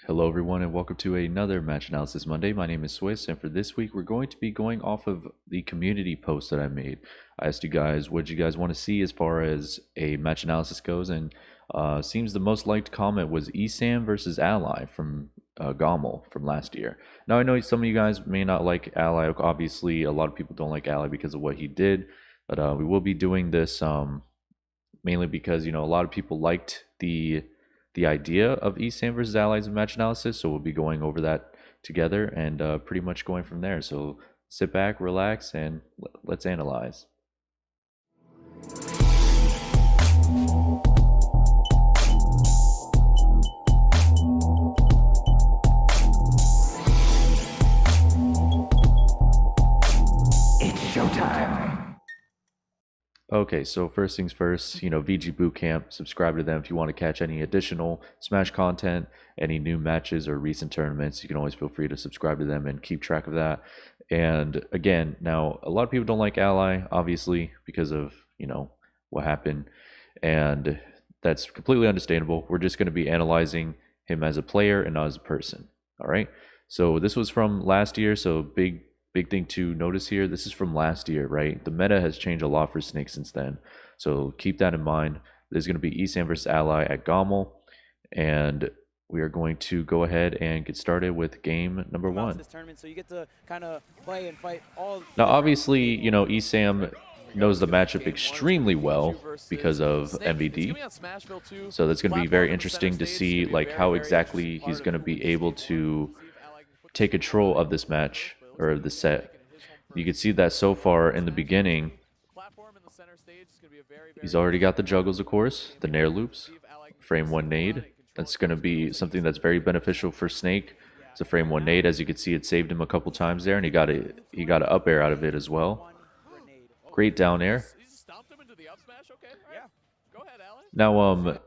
Hello everyone and welcome to another Match Analysis Monday. My name is Swiss, and for this week we're going to be going off of the community post that I made. I asked you guys what you guys want to see as far as a match analysis goes, and seems the most liked comment was Esam versus Ally from GOML from last year. Now I know some of you guys may not like Ally. Obviously a lot of people don't like Ally because of what he did, but we will be doing this mainly because a lot of people liked the idea of Esam versus Allies in match analysis, so we'll be going over that together and pretty much going from there. So sit back, relax, and let's analyze. It's showtime. Okay, so first things first, VG Bootcamp, subscribe to them if you want to catch any additional Smash content, any new matches or recent tournaments. You can always feel free to subscribe to them and keep track of that. And again, now a lot of people don't like Ally, obviously, because of, what happened. And that's completely understandable. We're just going to be analyzing him as a player and not as a person. All right. So this was from last year, so big thing to notice here, this is from last year, right? The meta has changed a lot for Snake since then. So keep that in mind. There's going to be Esam versus Ally at GOML, and we are going to go ahead and get started with game number one. So you get to kind of play and fight all. Now, obviously, Esam knows the matchup extremely well because of MVD. So that's going to be very interesting to see like how exactly he's going to be able to take control of this match or the set. You can see that so far in the beginning, he's already got the juggles, of course, the nair loops, frame one nade. That's going to be something that's very beneficial for Snake. It's a frame one nade. As you can see, it saved him a couple times there, and he got an up air out of it as well. Great down air. Now,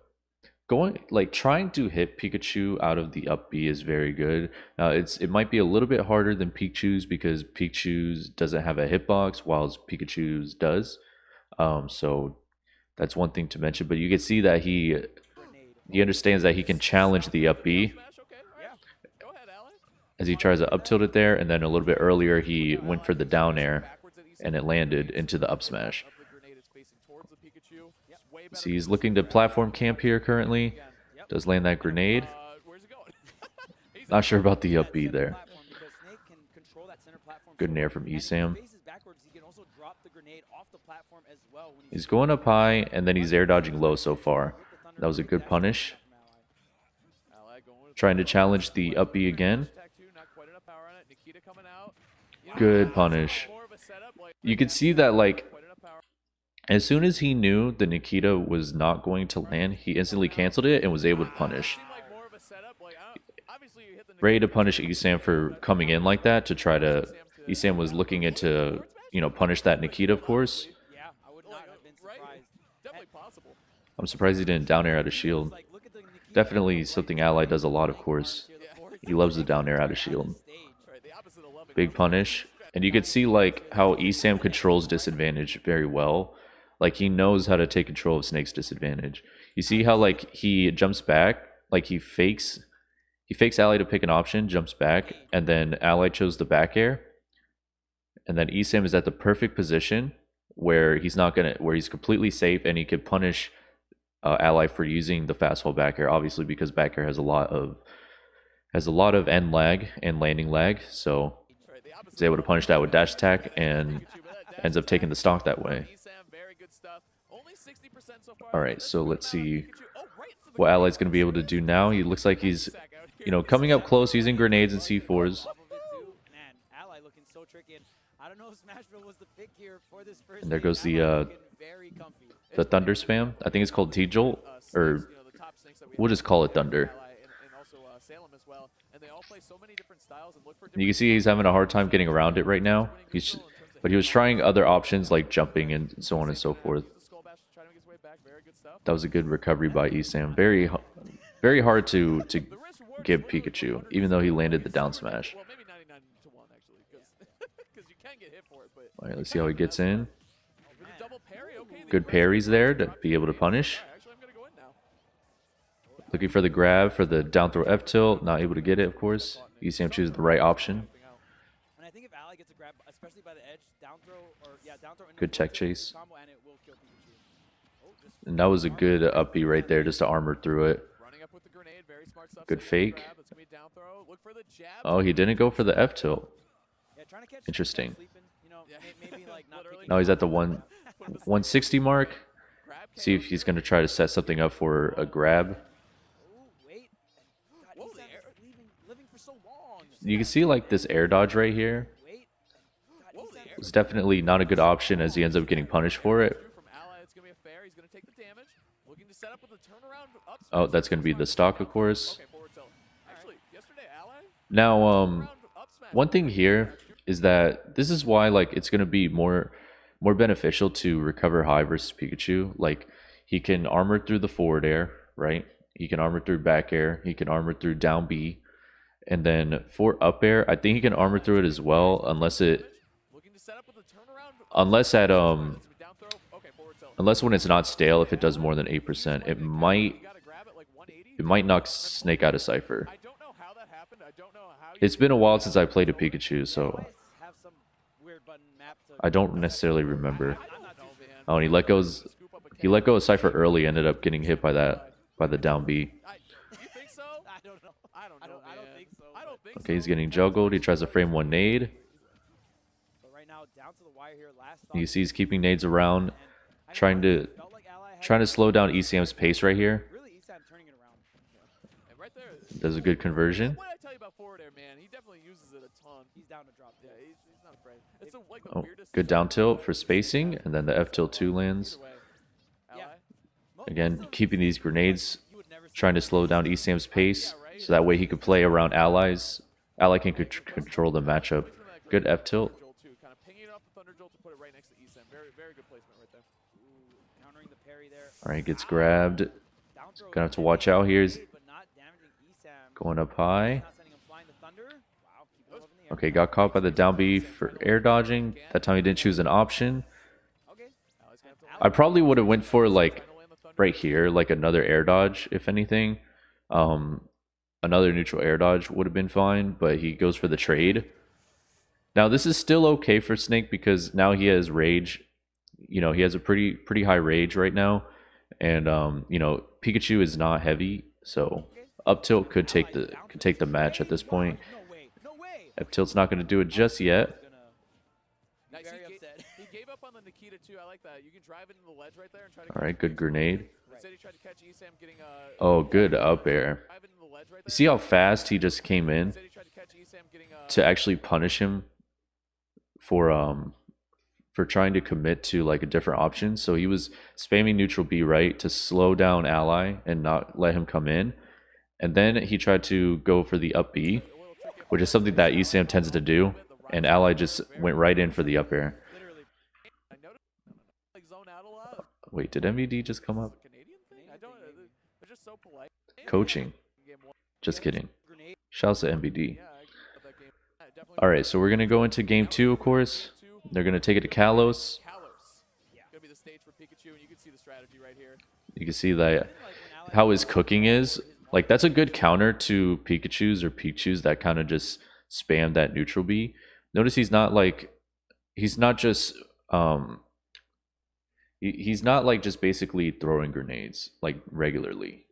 trying to hit Pikachu out of the up B is very good. Now it might be a little bit harder than Pikachu's because Pikachu's doesn't have a hitbox, while Pikachu's does. So that's one thing to mention. But you can see that he understands that he can challenge the up B as he tries to up tilt it there, and then a little bit earlier he went for the down air and it landed into the up smash. See, he's looking to platform camp here currently. Does land that grenade. Not sure about the up B there. Good nair from Esam. He's going up high, and then he's air dodging low so far. That was a good punish. Trying to challenge the up B again. Good punish. You can see that, like, as soon as he knew the Nikita was not going to land, he instantly canceled it and was able to punish. Ready to punish Esam for coming in like that to try to... Esam was looking into, punish that Nikita, of course. I'm surprised he didn't down air out of shield. Definitely something Ally does a lot, of course. He loves the down air out of shield. Big punish. And you can see, like, how Esam controls disadvantage very well. Like, he knows how to take control of Snake's disadvantage. You see how, like, he jumps back, like he fakes Ally to pick an option, jumps back, and then Ally chose the back air. And then Esam is at the perfect position where he's completely safe, and he could punish Ally for using the fast fall back air, obviously because back air has a lot of end lag and landing lag, so he's able to punish that with dash attack and ends up taking the stock that way. Alright, so let's see what Ally's going to be able to do now. He looks like he's, coming up close using grenades and C4s. And there goes the Thunder spam. I think it's called T-Jolt, or we'll just call it Thunder. And you can see he's having a hard time getting around it right now. But he was trying other options like jumping and so on and so forth. That was a good recovery by Esam. Very, very hard to give Pikachu, even though he landed the down smash. All right, let's see how he gets in. Good parries there to be able to punish. Looking for the grab for the down throw F tilt. Not able to get it, of course. Esam chooses the right option. And I think if Ally gets a grab, especially by the edge, down throw or down throw into Good the tech forward chase. combo, and it will kill Pikachu. Oh, just And that was a good up B right there, just to armor through it. Running up with the grenade, very smart stuff. Good So fake. grab, it's gonna be a down throw. Look for the jab. Oh, he didn't go for the F tilt. yeah, trying to catch Interesting. sleeping, you know, maybe like not Literally. picking Now he's at the up. 160 mark. Grab See if he's going to try to set something up for a grab. Oh, wait. God, Whoa, Esam the is air- living for so long. You can see like this air dodge right here Wait. God, Whoa, the Esam air- was definitely not a good option as he ends up getting punished for it. From Ally, it's gonna be a fair. He's gonna take the damage. Looking to set up with a turnaround up Oh, smash. that's going to be the stock, of course. Okay, forward tilt. Actually, yesterday Ally Now, turnaround up smash. one thing here is that this is why like it's going to be more beneficial to recover high versus Pikachu. Like he can armor through the forward air, right? He can armor through back air. He can armor through down B. And then for up air, I think he can armor through it as well, unless Looking to set up with a turnaround. unless at It's gonna be down throw. Okay, forward tilt. unless when it's not stale, if it does more than 8%, it You might gotta grab it like 180. knock Snake out of Cypher. I don't know how that happened. I don't know how. It's been a while since I played a Pikachu, so always have some weird button map to I don't necessarily remember. I'm not too sure. Oh, and he let go of Cypher early, ended up getting hit by the down B. You think so? I don't know. I don't know. I don't man. think so. I don't think Okay, he's so. getting juggled. He tries to frame one nade. But right now, down to the wire here. Last You stop. see he's keeping nades around, And I know trying to it felt like Ally had trying to slow down ECM's pace right here. really Esam turning it around. And right there. Does a good conversion. What did I tell you about forward air, man? He definitely uses it a ton. He's down to drop. Yeah, he's not afraid. It's like the Oh, weirdest. good down tilt for spacing, and then the F tilt 2 lands. Either way. Yeah. Ally? Again, keeping these grenades, You would never see trying to slow down ECM's pace, so that way he could play around allies. Ally can control the matchup. Good F tilt. Jolt too, kind of pinging it off the Thunder Jolt to put it right next to Esam. Very, very good placement right there. Ooh, countering the parry there. All right, gets grabbed. Down throw Gonna have to watch out here. He's but not damaging Esam. going up high. Not sending him flying to Thunder. Wow, keeping him up in the air. Okay, got caught by the down B for air dodging. That time he didn't choose an option. Okay. Ally's gonna have to I probably would have went for like try to land the Thunder. right here, like another air dodge, if anything. Another neutral air dodge would have been fine, but he goes for the trade. Now this is still okay for Snake because now he has rage. You know, he has a pretty high rage right now, and you know, Pikachu is not heavy, so up tilt could take the match at this point. No way. No way. F tilt's not going to do it just yet. Gonna be Nice. very He upset. gave up on the Nikita too. I like that. You can drive it into the ledge right there and try to. All right, good grenade. Instead, he tried to catch Esam getting Oh, good up air. drive it into the ledge right You there. see how fast he just came in Instead, he tried to catch Esam getting to actually punish him for trying to commit to like a different option. So he was spamming neutral B right to slow down Ally and not let him come in. And then he tried to go for the up B, which is something that Esam tends to do. And Ally just went right in for the up air. Literally. I noticed like zone out a lot. Wait, did MVD just come up? Canadian thing? I don't. They're just so polite. Coaching. Game one. Just kidding. Grenade. Shouts to MVD. Yeah, I that game. Definitely. All right, so we're going to go into game 2, of course. They're going to take it to Kalos. Kalos. Gonna be the stage for Pikachu, and you can see the strategy right here. You can see that Like when Ally how his cooking is. Like, that's a good counter to Pikachus or Pikachus that kind of just spam that neutral B. Notice he's not like, he's not just, he's not like just basically throwing grenades like regularly.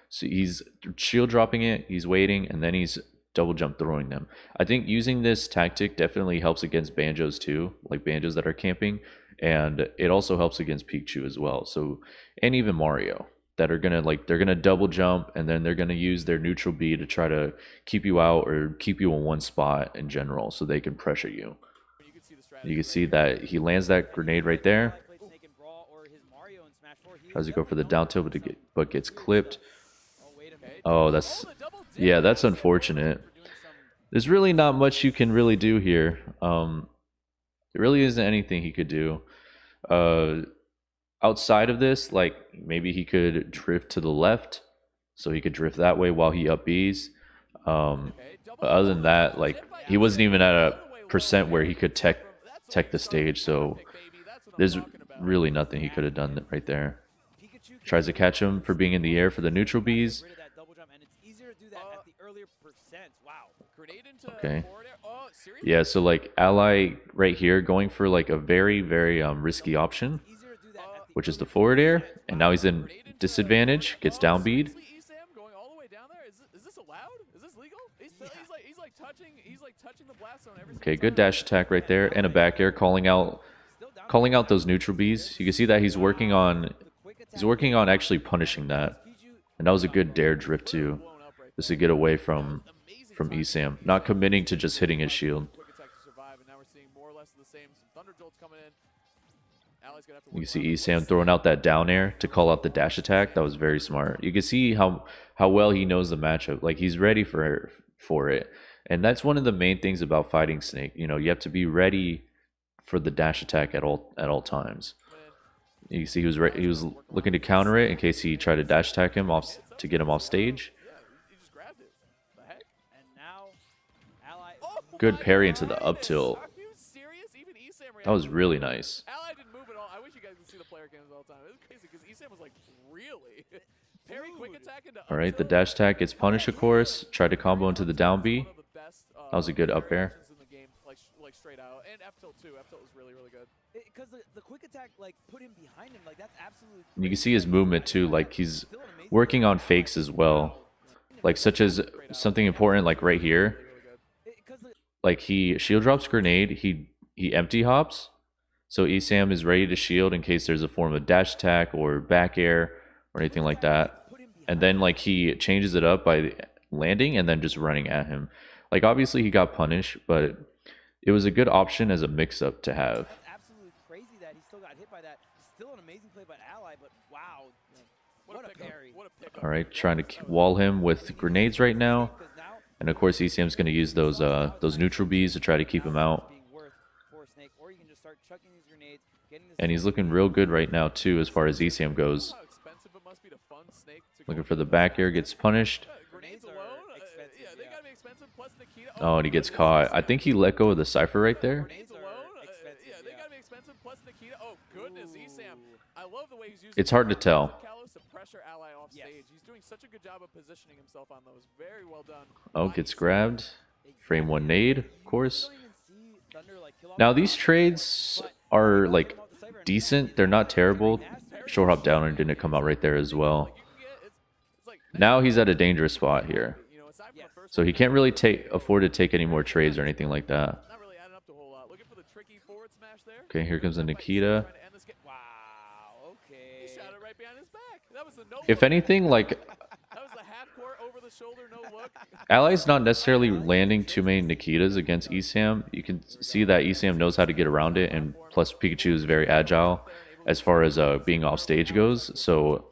So he's shield dropping it, he's waiting, and then he's double jump throwing them. I think using this tactic definitely helps against Banjos too, like Banjos that are camping, and it also helps against Pikachu as well. So, and even Mario that are gonna like, they're gonna double jump and then they're gonna use their neutral B to try to keep you out or keep you in one spot in general so they can pressure you. You can see the strategy. You can see that he lands that grenade right there. Ally played Snake in Brawl or his Mario in Smash 4, he Tries was to go for the definitely down tilt but gets clipped. Oh, wait a minute. Oh, that's, the double dip. yeah, that's unfortunate. We're doing some There's really not much you can really do here. There really isn't anything he could do. Outside of this, like maybe he could drift to the left, so he could drift that way while he up Bs. But other than that, like he wasn't even at a percent where he could tech the stage. So there's really nothing he could have done right there. Pikachu Tries to catch him for being in the air for the neutral Bs. rid of that sense. Wow. Grenade into Okay. forward air. Oh, seriously? Yeah, so like Ally right here going for like a very, very risky option, Easier to do that at the which is the early forward stages. air, and now he's in Grenade into disadvantage, gets forward air. down bead. Seriously, Esam going all the way down there? Is this allowed? Is this legal? He's like touching the blast zone every Okay, single good time. dash attack right there, and a back air calling out those neutral Bs. You can see that he's working on actually punishing that, and that was a good dare drift too, just to get away from Esam, not committing to just hitting his shield. Quick attack to survive, and now we're seeing more or less of the same. Some thunder jolts coming in. Ally's gonna have to You work see around Esam throwing out that down air to call out the dash attack. That was very smart. You can see how well he knows the matchup. Like he's ready for it, and that's one of the main things about fighting Snake. You know, you have to be ready for the dash attack at all times. You can see he was looking to counter it in case he tried to dash attack him off to get him off stage. Yeah, he just grabbed it. The heck? And now, Ally. Oh, Good my parry into the up goodness. tilt. Are you serious? Even Esam That was reacted really to it. nice. Ally didn't move at all. I wish you guys could see the player cams all the time. It was crazy because Esam was like, really? Parry quick attack into All right, up the tilt? dash attack gets punished, of course. Tried to combo into the down B. One of the best, That was a good up air. variations in the game, like straight out. And F tilt too. F tilt was really, really good. Because the quick attack like put him behind him. Like that's absolutely. And you can see his movement too, like he's working on fakes as well. Like such as something important like right here. Like he shield drops grenade, he empty hops. So Esam is ready to shield in case there's a form of dash attack or back air or anything like that. And then like he changes it up by landing and then just running at him. Like obviously he got punished, but it was a good option as a mix-up to have. That's absolutely crazy that he still got hit by that. Still an amazing play by Ally, but wow, what a pickup. parry. What a pickup. All right, trying to wall him with grenades right now. Because now And of course Esam's going to use those neutral Bs to try to keep him out. being worth for Snake, or you can just start chucking these grenades, getting this And he's looking real good right now too as far as Esam goes. How expensive it must be to fund Snake to Looking go for the back air, gets punished. Grenades Grenades are alone? expensive, Yeah, they yeah. gotta be expensive. Plus Nikita. Oh, and he gets caught. I think he let go of the Cypher right there. Grenades are alone? expensive, Yeah, they yeah. gotta be expensive. Plus Nikita. Oh goodness, Esam. I love the way he's using. It's hard to tell. Kalos to pressure Ally off Yes. stage. He's doing such a good job of positioning himself on those. Very well done. Oh, by gets Esam. grabbed. Frame one nade, of course. You don't even see Thunder, like, kill off Now the these top, trades but are he like does come out the Cypher and decent. They're not terrible. Short hop down and didn't come out right there as well. Like, you can get, it's like Now he's at a dangerous spot here. you know, aside from Yes. the first So one, he can't really afford to take any more trades or anything like that. not really adding up to a whole lot. Looking for the tricky forward smash there. Okay, here comes the By Esam Nikita. trying to end this game. Wow, okay. He shot it right behind his back. That was the no If look. anything, like That was the half court over the shoulder no look. Ally's not necessarily landing too many Nikitas against Esam. You can see that Esam knows how to get around it, and plus Pikachu is very agile as far as being off stage goes. So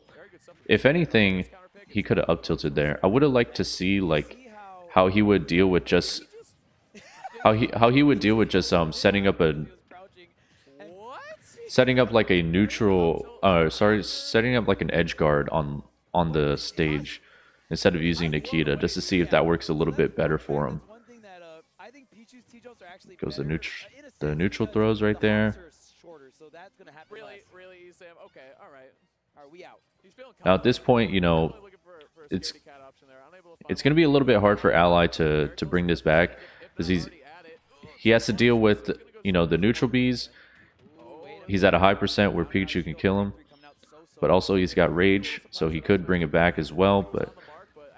if anything, he could have up tilted there. I would have liked to see like See how he would deal with just how he would deal with just setting up a he was crouching. What? setting up like a neutral setting up like an edge guard on the stage instead of using Nikita, just to see if that works a little bit better for him. One thing that I think Pichu's T-jumps are actually Goes the better, neutral- in a the sense, neutral because throws right the hops there. are shorter, so that's gonna happen Really, less. really, Esam. Okay, all right. Are we out? He's feeling Now at this confident. point, you know, Definitely looking for a it's security cat option there. Unable to find it's going to be a little bit hard for Ally to bring this back because he has to deal with, you know, the neutral Bs. He's at a high percent where Pikachu can kill him, but also he's got rage, so he could bring it back as well, but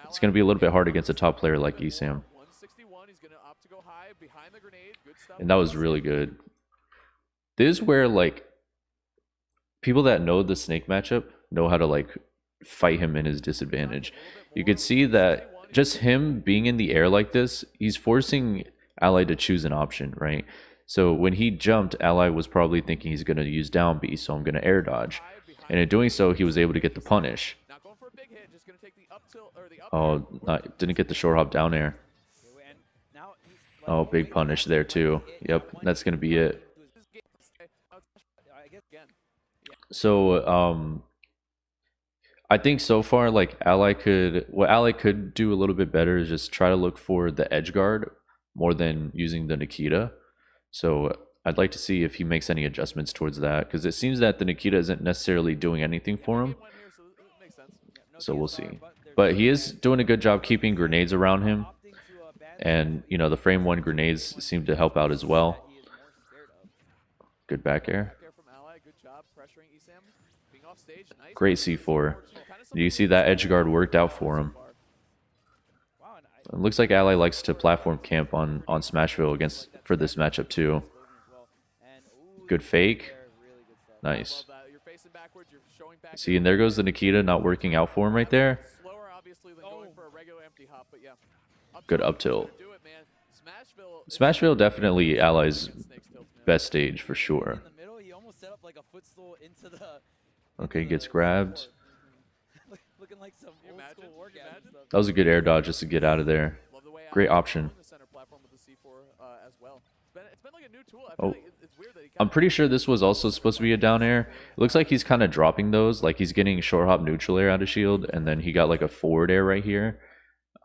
it's going to be a little bit hard against a top player like Esam. 161. He's gonna opt to go high behind the grenade. Good stuff. And that was really good. This is where like people that know the Snake matchup know how to like fight him in his disadvantage. You could see that just him being in the air like this, he's forcing Ally to choose an option, right? So when he jumped, Ally was probably thinking he's going to use down B, so I'm going to air dodge. And in doing so, he was able to get the punish. Not going for a big hit. Just gonna take the up tilt or the up. Oh, didn't get the short hop down air. And now he's Oh, big punish there too. Yep, that's going to be it. I guess Again. So, I think so far, like what Ally could do a little bit better is just try to look for the edge guard more than using the Nikita. So I'd like to see if he makes any adjustments towards that, because it seems that the Nikita isn't necessarily doing anything for him. Game went here, so it makes sense. So we'll see. But he is doing a good job keeping grenades around him. And, you know, the frame 1 grenades seem to help out as well. He is more scared of. Good back air. Back air from Ally. Good job pressuring Esam. Being off stage. Nice. Great C4. You see that edge guard worked out for him. Wow, and It looks like Ally likes to platform camp on Smashville for this matchup too. Good fake. Nice. You're facing backwards. You're showing back. See, and there goes the Nikita not working out for him right there. Slower, obviously, than going for a regular empty hop, but yeah. Good up tilt. Do it, man. Smashville definitely Ally's best stage for sure. in the middle, he almost set up like a footstool into the. Okay, he gets grabbed. Looking like some old school orgasm stuff. That was a good air dodge just to get out of there. Great option. Oh, I'm pretty sure this was also supposed to be a down air. It looks like he's kind of dropping those. Like he's getting short hop neutral air out of shield, and then he got like a forward air right here.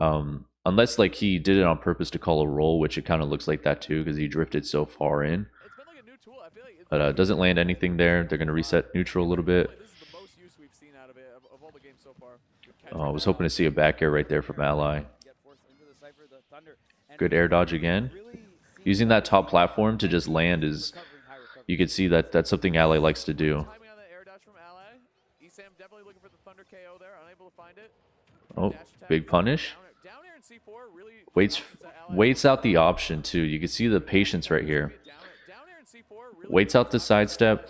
Unless like he did it on purpose to call a roll, which it kind of looks like that too because he drifted so far in. But doesn't land anything there. They're going to reset neutral a little bit. I was hoping to see a back air right there from Ally. Good air dodge again. Using that top platform to just land is, you can see that that's something Ally likes to do. Oh, big punish. Waits out the option too. You can see the patience right here. Waits out the sidestep,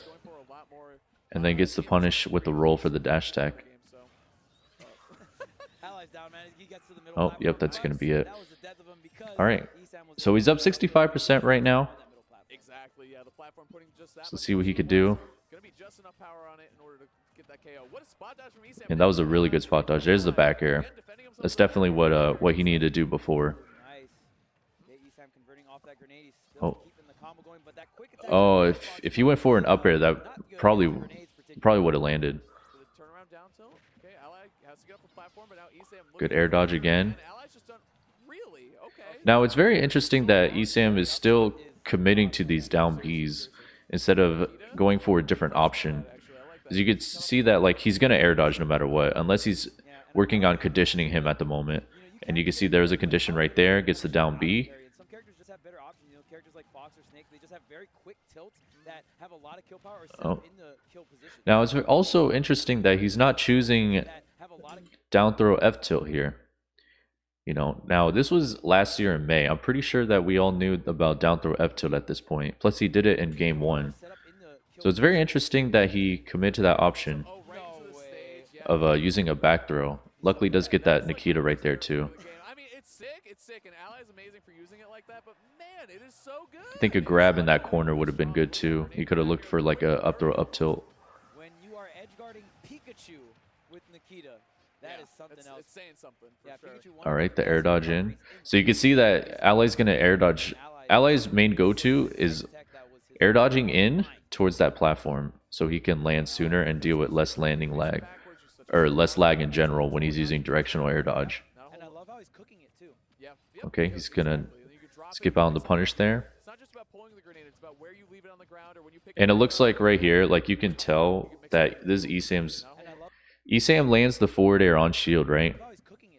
and then gets the punish with the roll for the dash attack. Oh, yep, that's going to be it. All right, so he's up 65% right now. So let's see what he could do. And that was a really good spot dodge. There's the back air. That's definitely what he needed to do before. Oh, if he went for an up air, that probably would have landed. Good air dodge again. Now it's very interesting that Esam is still committing to these down Bs instead of going for a different option. As you can see that like he's gonna air dodge no matter what, unless he's working on conditioning him at the moment. And you can see there's a condition right there, gets the down B. Some characters just have better options. You know, characters like Fox or Snake, they just have very quick tilts that have a lot of kill power or set up in the kill position. Now it's also interesting that he's not choosing down throw F tilt here. You know, now this was last year in May. I'm pretty sure that we all knew about down throw F tilt at this point. Plus he did it in game 1. So it's very interesting that he committed to that option of using a back throw. Luckily does get that Nikita right there too. I mean, it's sick, and Ally is amazing for using it like that, but man, it is so good. I think a grab in that corner would have been good too. He could have looked for like a up throw up tilt. When you are edge guarding Pikachu with Nikita, that is something else. It's saying something for sure. All right, the air dodge in. So you can see that Ally's going to air dodge. Ally's main go-to is air dodging in towards that platform so he can land sooner and deal with less landing lag. Or less lag in general when he's using directional air dodge. And I love how he's cooking it too. Okay, he's going to skip out on the punish there. And it looks like right here, like you can tell that this Esam lands the forward air on shield, right?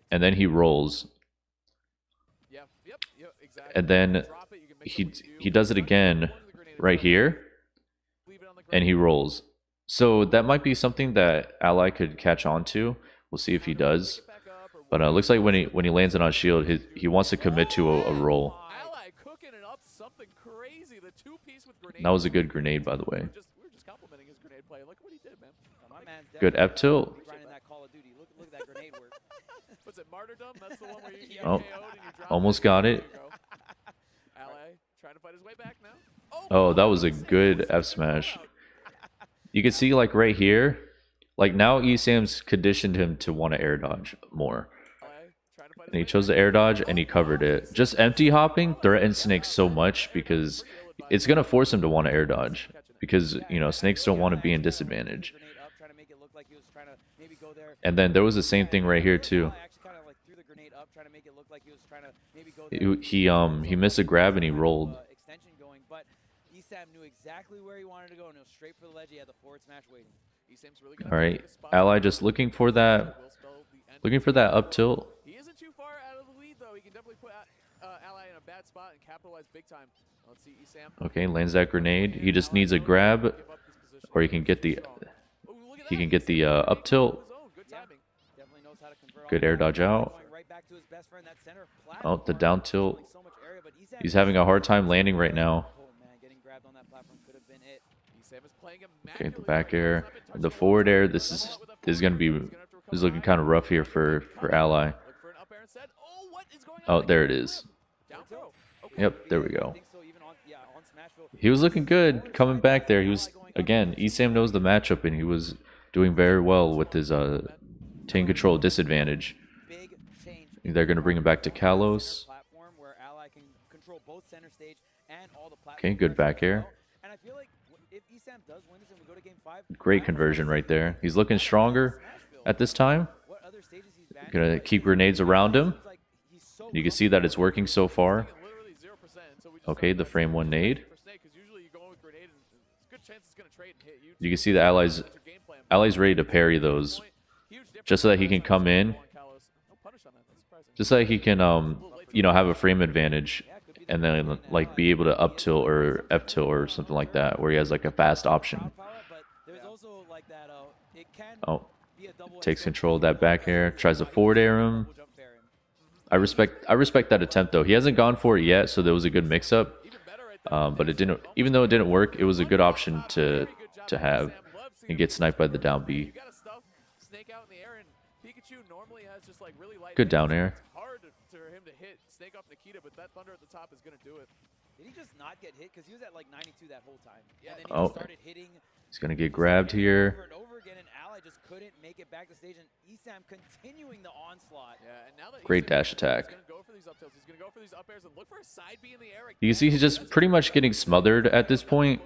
And then he rolls. And then he does it again right here. And he rolls. So that might be something that Ally could catch on to. We'll see if he does. But it looks like when he lands it on shield, he wants to commit to a roll. That was a good grenade, by the way. Good F tilt. Oh, almost got it. Oh, that was a good F smash. You can see like right here, like now Esam's conditioned him to want to air dodge more. And he chose the air dodge and he covered it. Just empty hopping threatens Snake so much because it's going to force him to want to air dodge. Because, you know, Snakes don't want to be in disadvantage. And then there was the same thing right here too. He missed a grab and he rolled. Esam knew exactly where he wanted to go and it was straight for the ledge. He had the forward smash waiting. Esam's really gonna All right, take a spot. Ally just looking for that up tilt. He isn't too far out of the lead though. He can definitely put Ally in a bad spot and capitalize big time. Let's see Esam. Okay, lands that grenade. He just needs a grab, or he can get the up tilt. Good air dodge out. Oh, the down tilt. He's having a hard time landing right now. Okay, the back air, the forward air. This is looking kind of rough here for Ally. Oh, there it is. Yep, there we go. He was looking good coming back there. He was, again, Esam knows the matchup, and he was doing very well with his team control disadvantage. They're going to bring him back to Kalos. Okay, good back air. Great conversion right there. He's looking stronger at this time. Gonna keep grenades around him. You can see that it's working so far. Okay, the frame one nade. You can see the allies ready to parry those, just so that he can come in, just so that he can you know, have a frame advantage, and then like be able to up tilt or F tilt or something like that, where he has like a fast option. Oh, takes control of that back air, tries to forward air him. I respect that attempt though. He hasn't gone for it yet, so there was a good mix up. But it didn't. Even though it didn't work, it was a good option to have and get sniped by the down B. Good down air. Did he just not get hit? Because he was at like 92 that whole time. Yeah, and then oh, started hitting he's gonna get grabbed here. over and over again, and Ally just couldn't make it back to stage, and Esam continuing the onslaught. Yeah, and now that great dash attack. He's gonna go for these up tilts. He's gonna go for these up airs and look for a side B in the air. You can see he's just pretty much getting smothered at this point,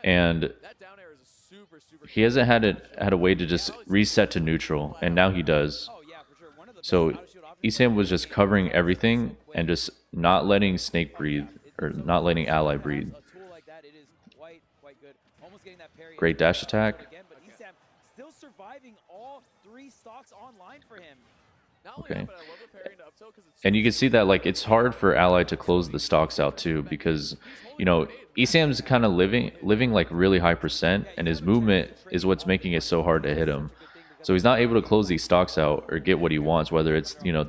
and he hasn't had a way to just reset to neutral, and now he does. So Esam was just covering everything and just not letting Snake breathe, or not letting Ally breathe. Great dash attack. Okay. And you can see that like it's hard for Ally to close the stocks out too, because you know Esam's kind of living like really high percent, and his movement is what's making it so hard to hit him. So he's not able to close these stocks out or get what he wants, whether it's, you know,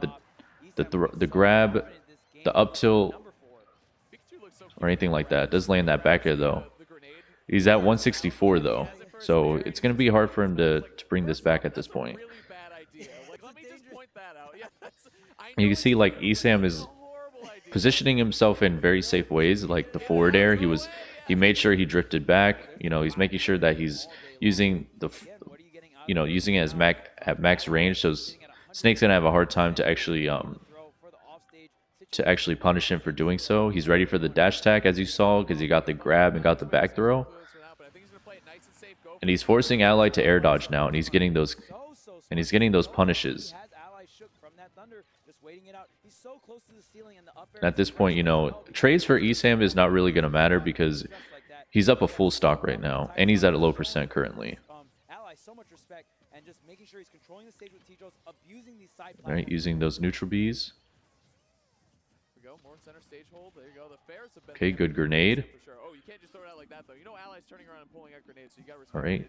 the grab, the up tilt, or anything like that. Does land that back air though. He's at 164 though, so it's going to be hard for him to bring this back at this point. You can see like Esam is positioning himself in very safe ways, like the forward air. He made sure he drifted back. You know, he's making sure that he's using using it as at max range, so Snake's gonna have a hard time to actually punish him for doing so. He's ready for the dash attack, as you saw, because he got the grab and got the back throw. And he's forcing Ally to air dodge now, and he's getting those punishes. And at this point, you know, trades for Esam is not really gonna matter because he's up a full stock right now, and he's at a low percent currently. All right, using those neutral Bs. Okay, good grenade. All right.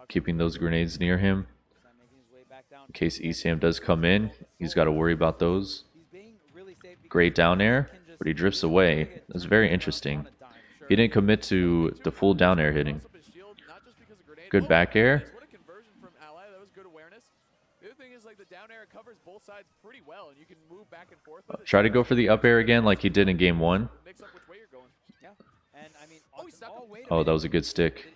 Keeping those grenades near him. In case Esam does come in, he's got to worry about those. Great down air, but he drifts away. That's very interesting. He didn't commit to the full down air hitting. Good back air. Try to go for the up air again like he did in game 1. Oh, that was a good stick.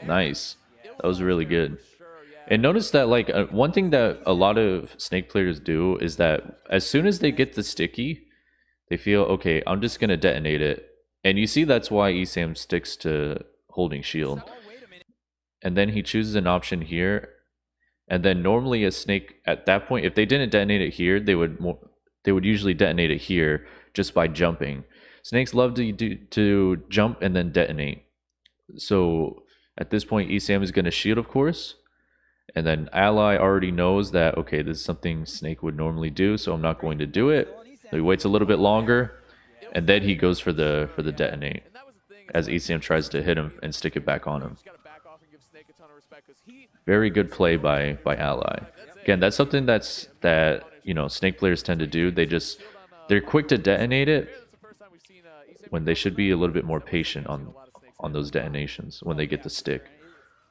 Nice. That was really good. And notice that like one thing that a lot of Snake players do is that as soon as they get the sticky, they feel, okay, I'm just going to detonate it. And you see that's why Esam sticks to holding shield. And then he chooses an option here. And then normally a Snake, at that point, if they didn't detonate it here, they would usually detonate it here just by jumping. Snakes love to jump and then detonate. So at this point, Esam is going to shield, of course. And then Ally already knows that, okay, this is something Snake would normally do, so I'm not going to do it. So he waits a little bit longer, and then he goes for the detonate, as Esam tries to hit him and stick it back on him. Very good play by Ally. Again, that's something that you know, Snake players tend to do. They're quick to detonate it when they should be a little bit more patient on those detonations when they get the stick.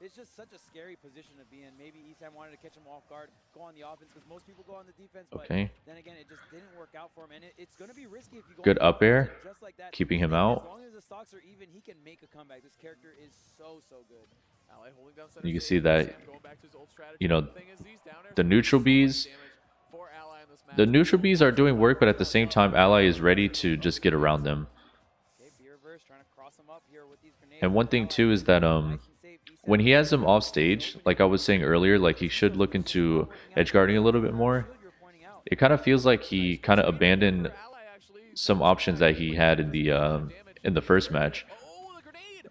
It's just such a scary position to be in. Maybe Esam wanted to catch him off guard, go on the offense, because most people go on the defense. Okay. But then again, it just didn't work out for him, and it's going to be risky if you go. Good up air, just like that. keeping him As out. long as the stocks are even, he can make a comeback. This character is so good. You can see that, you know, the neutral Bs. The neutral Bs are doing work, but at the same time, Ally is ready to just get around them. And one thing too is that when he has them off stage, like I was saying earlier, like he should look into edge guarding a little bit more. It kind of feels like he kind of abandoned some options that he had in the first match.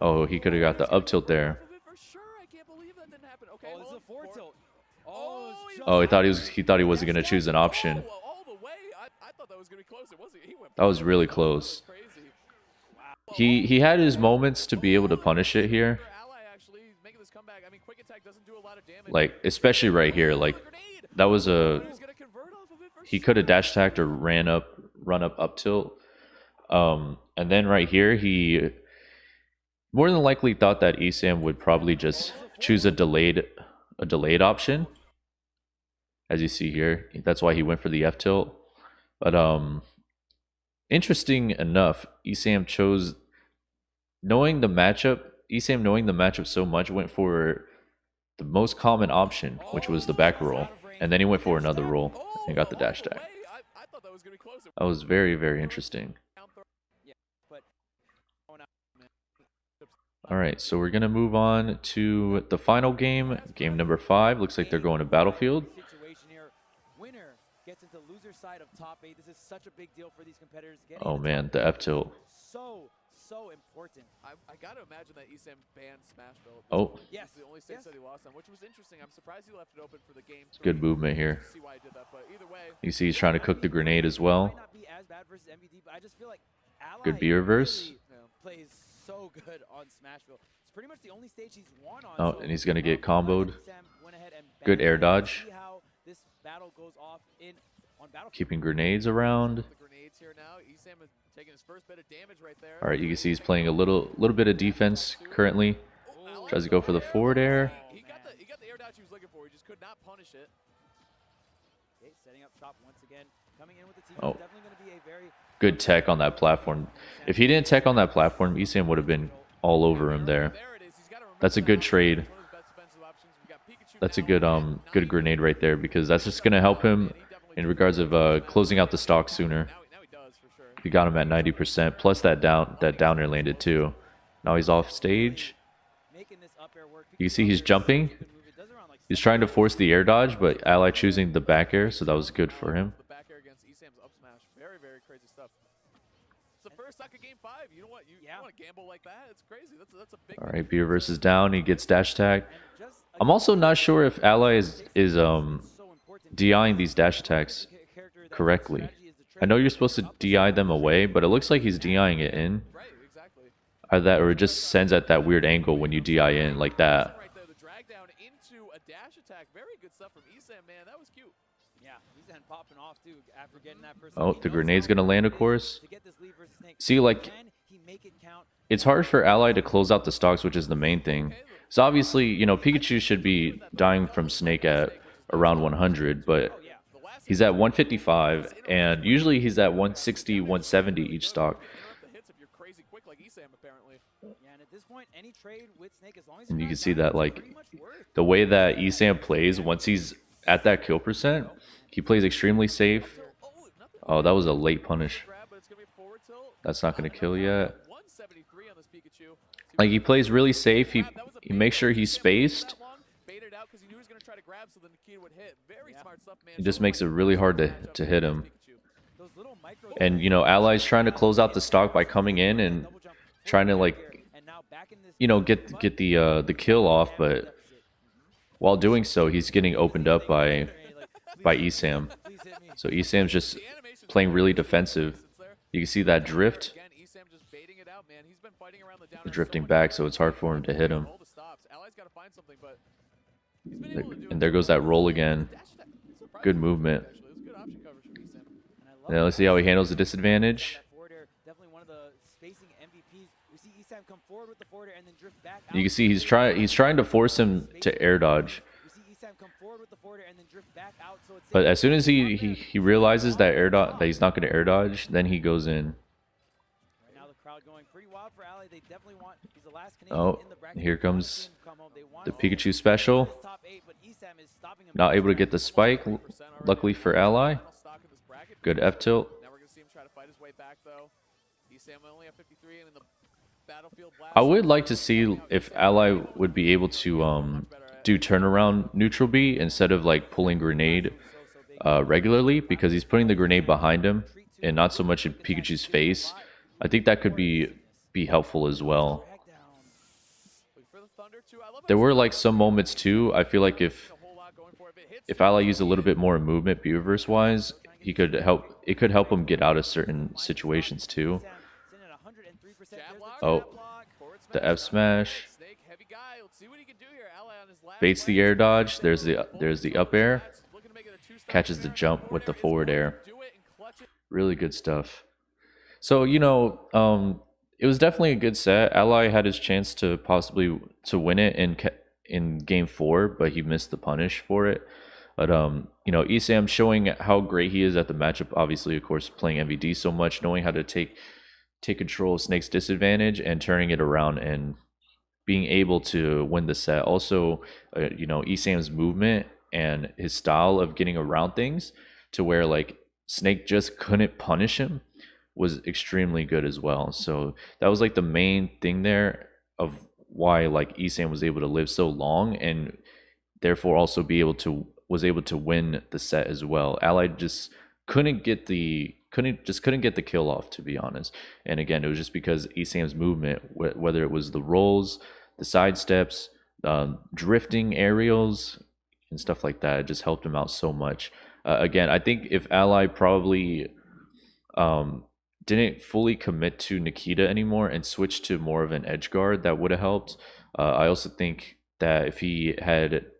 Oh, he could have got the up tilt there. Oh, he thought he wasn't gonna choose an option. That was really close. He had his moments to be able to punish it here. Like, especially right here, like that was he could have dash attacked or run up tilt. And then right here, he more than likely thought that Esam would probably just choose a delayed option. As you see here, that's why he went for the F tilt. But interesting enough, Esam chose, knowing the matchup so much, went for the most common option, which was the back roll, and then he went for another roll and got the dash attack. That was very, very interesting. Alright, so we're going to move on to the final game, game number 5. Looks like they're going to Battlefield. Oh man, the F tilt. So important. I gotta imagine that Esam banned Smashville. Oh. Yes. The only stage that he lost on, which was interesting. I'm surprised he left it open for the game. Good movement here. See why he did that, but either way, you see he's trying to cook the grenade as well. Good B reverse. Plays so good on Smashville. It's pretty much the only stage he's won on. Oh, and he's gonna get comboed. Good air dodge. Keeping grenades around. All right, you can see he's playing a little bit of defense currently. Tries to go for the forward air. He got the air dodge he was looking for. He just could not punish it. Okay, setting up shop once again. Coming in with the team. Oh, Definitely going to be a very good tech on that platform. If he didn't tech on that platform, Esam would have been all over him there. That's a good trade. That's a good good grenade right there, because that's just gonna help him in regards of closing out the stock sooner. He got him at 90%, plus that downer landed too. Now he's off stage. You see he's jumping. He's trying to force the air dodge, but Ally choosing the back air, so that was good for him. The back air against Esam's up smash. Very, very crazy stuff. It's the first stock of game 5. You know what? You want to gamble like that? It's crazy. That's a big. All right, B reverse is down. He gets dash attack. I'm also not sure if Ally is DIing these dash attacks correctly. I know you're supposed to DI them away, but it looks like he's DIing it in. Right, exactly. Or it just sends at that weird angle when you DI in like that. Right there, the drag down into a dash attack. Very good stuff from Esam, man. That was cute. Yeah, Esam popping off too after getting that first. Oh, the grenade's gonna land, of course. See, like, it's hard for Ally to close out the stocks, which is the main thing. So obviously, you know, Pikachu should be dying from Snake at around 100, but he's at 155, and usually he's at 160, 170 each stock. And you can see that, like, the way that Esam plays, once he's at that kill percent, he plays extremely safe. Oh, that was a late punish. That's not going to kill yet. Like, he plays really safe. He makes sure he's spaced. It just makes it really hard to hit him. And, you know, Ally's trying to close out the stock by coming in and trying to, like, you know, get the kill off, but while doing so, he's getting opened up by Esam. So Esam's just playing really defensive. You can see that drift, Again, Esam just baiting it out, man. He's been fighting around the down air drifting so much. back, so it's hard for him to hit him. All the stops. Ally's got to find something, but he's been able to do And there goes that roll again. Good movement. Actually, it was good option coverage from Esam. Now let's see how he handles the disadvantage. Definitely one of the spacing MVPs. We see Esam come forward with the forwarder and then drift back. You can see he's trying to force him to air dodge. We see Esam come forward with the forwarder and then drift back out. So it's But as soon as he realizes that that he's not going to air dodge, then he goes in. right now the crowd going pretty wild for Ally. They definitely want. He's the last Canadian Oh, in the bracket. here They want to comes see him come home. They want the him Pikachu special. in his top 8, but Esam is stopping him. Not able to get the spike, luckily for Ally. Final stock in this bracket. Good F tilt. Now we're going to see him try to fight his way back, though. Esam only at 53, and in the battlefield blast. I would like to see if Ally would be able to do turnaround neutral B instead of like pulling grenade regularly, because he's putting the grenade behind him and not so much in Pikachu's face. I think that could be helpful as well. For the Thunder, too. I love how There were like some moments too. I feel like if a whole lot going for it. If it hits, Ally used a little bit more movement Beaververse wise, he could help. It could help him get out of certain situations too. Sitting at 103%. jab There's lock, Oh, jab block, forward the smash. F smash. Snake, heavy guy. Let's see what he can do here. Ally on his last Baits the leg. air dodge. There's the up air. Looking to make it a two-stop Catches the affair. jump with the forward air. Do it and clutch it. Really good stuff. So, you know, it was definitely a good set. Ally had his chance to possibly to win it in game 4, but he missed the punish for it. But you know, Esam showing how great he is at the matchup. Obviously, of course, playing MVD so much, knowing how to take control of Snake's disadvantage and turning it around and being able to win the set. Also, you know, Esam's movement and his style of getting around things to where like Snake just couldn't punish him was extremely good as well. So that was like the main thing there of why like Esam was able to live so long and therefore also was able to win the set as well. Ally just couldn't get the kill off, to be honest. And again, it was just because Esam's movement, whether it was the rolls, the side steps, drifting aerials, and stuff like that, it just helped him out so much. Again, I think if Ally probably didn't fully commit to Nikita anymore and switched to more of an edge guard, that would have helped. I also think that if he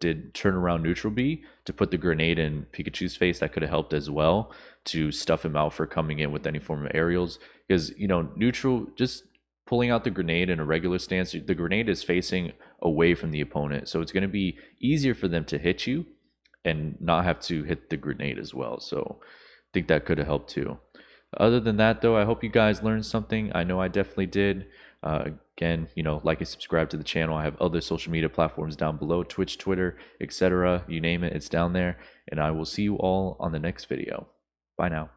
did turn around neutral B to put the grenade in Pikachu's face, that could have helped as well to stuff him out for coming in with any form of aerials. Because, you know, neutral, just pulling out the grenade in a regular stance, the grenade is facing away from the opponent, so it's going to be easier for them to hit you and not have to hit the grenade as well. So I think that could have helped too. Other than that, though, I hope you guys learned something. I know I definitely did. Again, you know, like and subscribe to the channel. I have other social media platforms down below, Twitch, Twitter, etc. You name it, it's down there. And I will see you all on the next video. Bye now.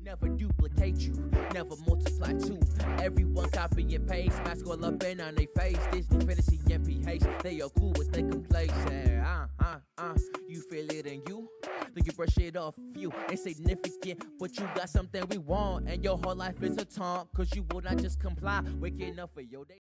Never duplicate you, never multiply two. Everyone copy and paste, mask all up in on their face. Disney fantasy MPH, they are cool with their complaints. You feel it in you, then you brush it off. You ain't significant, but you got something we want, and your whole life is a taunt, cause you will not just comply. Waking up for your day.